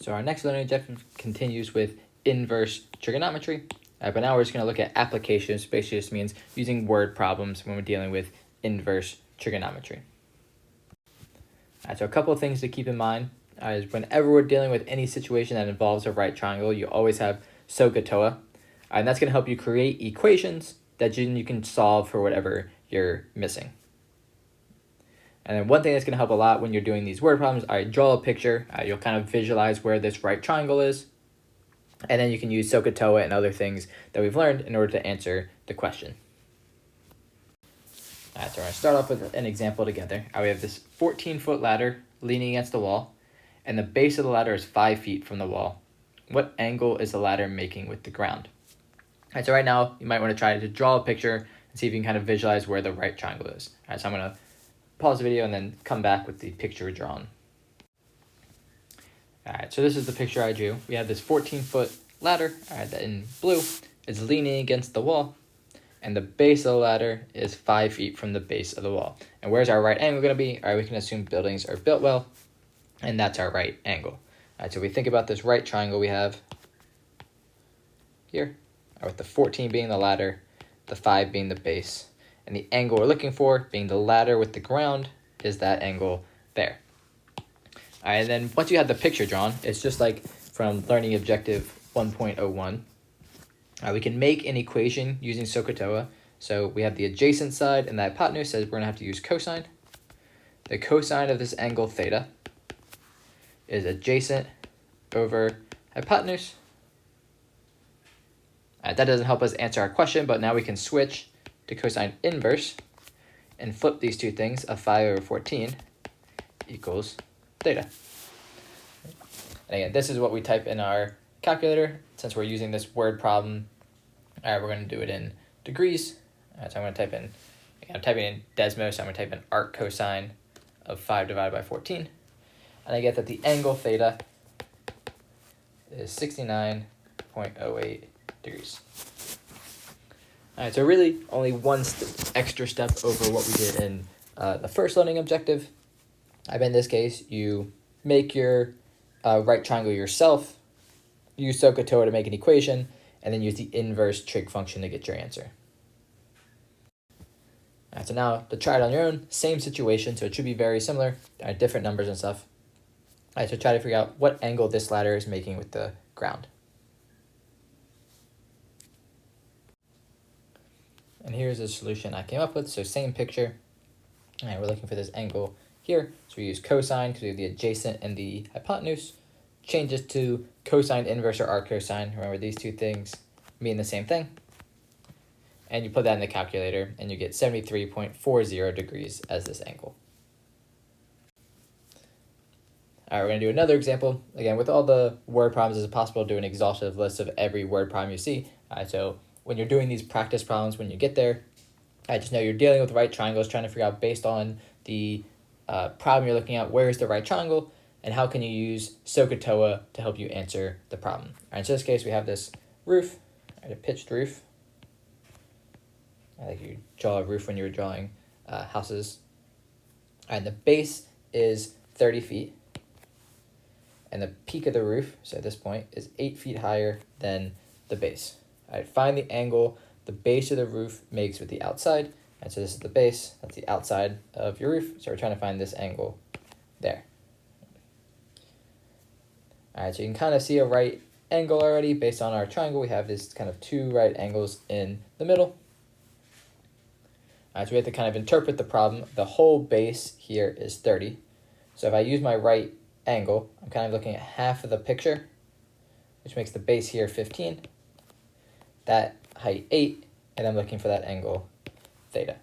So our next learning objective continues with inverse trigonometry. But now we're just going to look at applications. Basically just means using word problems when we're dealing with inverse trigonometry. So a couple of things to keep in mind is whenever we're dealing with any situation that involves a right triangle, you always have SOHCAHTOA. And that's going to help you create equations that you can solve for whatever you're missing. And then one thing that's going to help a lot when you're doing these word problems, I draw a picture. You'll kind of visualize where this right triangle is. And then you can use SOHCAHTOA and other things that we've learned in order to answer the question. So we're going to start off with an example together. We have this 14-foot ladder leaning against the wall, and the base of the ladder is 5 feet from the wall. What angle is the ladder making with the ground? So right now, you might want to try to draw a picture and see if you can kind of visualize where the right triangle is. So I'm going to pause the video and then come back with the picture drawn. So this is the picture I drew. We have this 14-foot ladder that in blue is leaning against the wall, and the base of the ladder is 5 feet from the base of the wall. And where's our right angle going to be? We can assume buildings are built well, and that's our right angle. So we think about this right triangle we have here, with the 14 being the ladder, the 5 being the base, and the angle we're looking for being the ladder with the ground is that angle there. And then once you have the picture drawn, it's just like from learning objective 1.01. We can make an equation using SOHCAHTOA. So we have the adjacent side, and the hypotenuse says we're going to have to use cosine. The cosine of this angle theta is adjacent over hypotenuse. That doesn't help us answer our question, but now we can switch to cosine inverse and flip these two things of 5 over 14 equals theta. And again, this is what we type in our calculator. Since we're using this word problem, we're going to do it in degrees. So I'm going to type in, again, I'm typing in Desmo, so I'm going to type in arc cosine of 5 divided by 14. And I get that the angle theta is 69.08 degrees. So really only one extra step over what we did in the first learning objective. In this case, you make your right triangle yourself, use SOHCAHTOA to make an equation, and then use the inverse trig function to get your answer. So now to try it on your own, same situation, so it should be very similar, different numbers and stuff. So try to figure out what angle this ladder is making with the ground. And here's the solution I came up with. So same picture. We're looking for this angle here. So we use cosine because we have the adjacent and the hypotenuse. Change this to cosine inverse or arc cosine. Remember, these two things mean the same thing. And you put that in the calculator, and you get 73.40 degrees as this angle. All right, we're going to do another example. Again, with all the word problems, it's possible to do an exhaustive list of every word problem you see. So when you're doing these practice problems, when you get there, just know you're dealing with right triangles, trying to figure out based on the problem you're looking at, where is the right triangle, and how can you use SOHCAHTOA to help you answer the problem. So in this case, we have this roof, a pitched roof. I think you draw a roof when you were drawing houses. And the base is 30 feet. And the peak of the roof, so at this point, is 8 feet higher than the base. Find the angle the base of the roof makes with the outside. And so this is the base, that's the outside of your roof. So we're trying to find this angle there. So you can kind of see a right angle already based on our triangle. We have this kind of two right angles in the middle. So we have to kind of interpret the problem. The whole base here is 30. So if I use my right angle, I'm kind of looking at half of the picture, which makes the base here 15. That height 8, and I'm looking for that angle theta.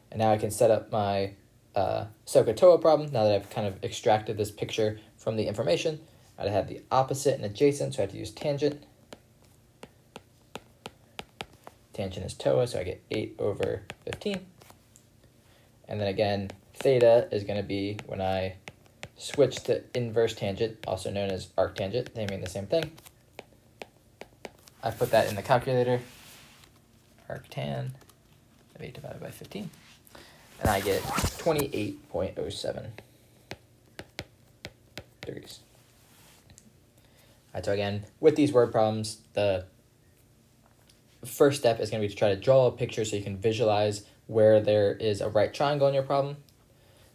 And now I can set up my SOHCAHTOA problem. Now that I've kind of extracted this picture from the information, I have the opposite and adjacent, so I have to use tangent. Tangent is TOA, so I get 8 over 15. And then again, theta is going to be when I switch to inverse tangent, also known as arctangent. They mean the same thing. I put that in the calculator, arctan of 8 divided by 15, and I get 28.07 degrees. Alright, so again, with these word problems, the first step is going to be to try to draw a picture so you can visualize where there is a right triangle in your problem.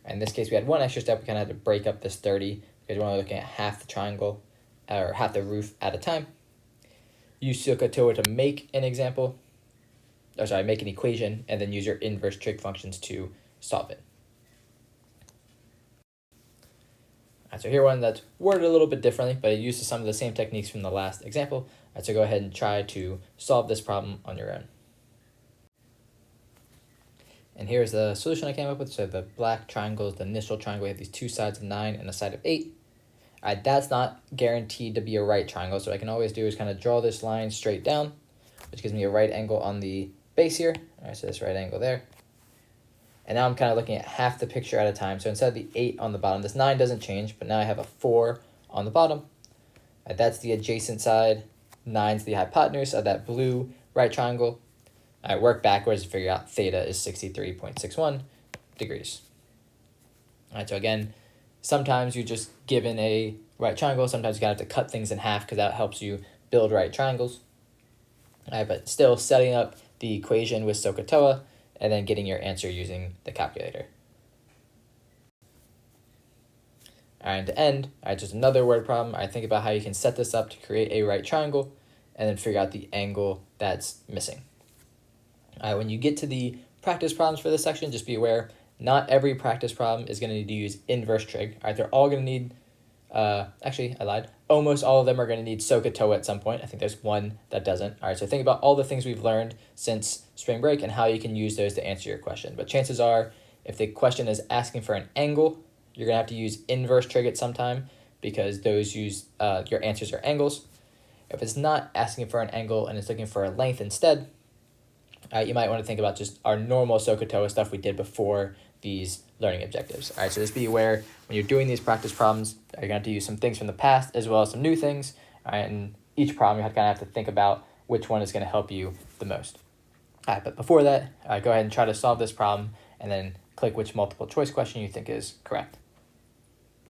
In this case, we had one extra step. We kind of had to break up this 30 because we're only looking at half the triangle or half the roof at a time. Use SOHCAHTOA to make an example, make an equation, and then use your inverse trig functions to solve it. Alright, so here one that's worded a little bit differently, but it uses some of the same techniques from the last example. Alright, so go ahead and try to solve this problem on your own. And here's the solution I came up with. So the black triangle is the initial triangle. We have these two sides of 9 and a side of 8. That's not guaranteed to be a right triangle. So what I can always do is kind of draw this line straight down, which gives me a right angle on the base here. All right, so this right angle there. And now I'm kind of looking at half the picture at a time. So instead of the 8 on the bottom, this 9 doesn't change, but now I have a 4 on the bottom. That's the adjacent side. 9's the hypotenuse of that blue right triangle. I work backwards to figure out theta is 63.61 degrees. All right, so again, sometimes you're just given a right triangle. Sometimes you gotta have to cut things in half because that helps you build right triangles. All right, but still setting up the equation with SOHCAHTOA and then getting your answer using the calculator. All right, and to end, just another word problem. I think about how you can set this up to create a right triangle and then figure out the angle that's missing. When you get to the practice problems for this section, just be aware, not every practice problem is going to need to use inverse trig. They're all going to need, actually, I lied. Almost all of them are going to need SOHCAHTOA at some point. I think there's one that doesn't. All right, so think about all the things we've learned since spring break and how you can use those to answer your question. But chances are, if the question is asking for an angle, you're going to have to use inverse trig at some time because those use, your answers are angles. If it's not asking for an angle and it's looking for a length instead, you might want to think about just our normal SOHCAHTOA stuff we did before these learning objectives. All right, so just be aware when you're doing these practice problems, you're going to have to use some things from the past as well as some new things. All right, and each problem you kind of have to think about which one is going to help you the most. All right, but before that, go ahead and try to solve this problem and then click which multiple choice question you think is correct.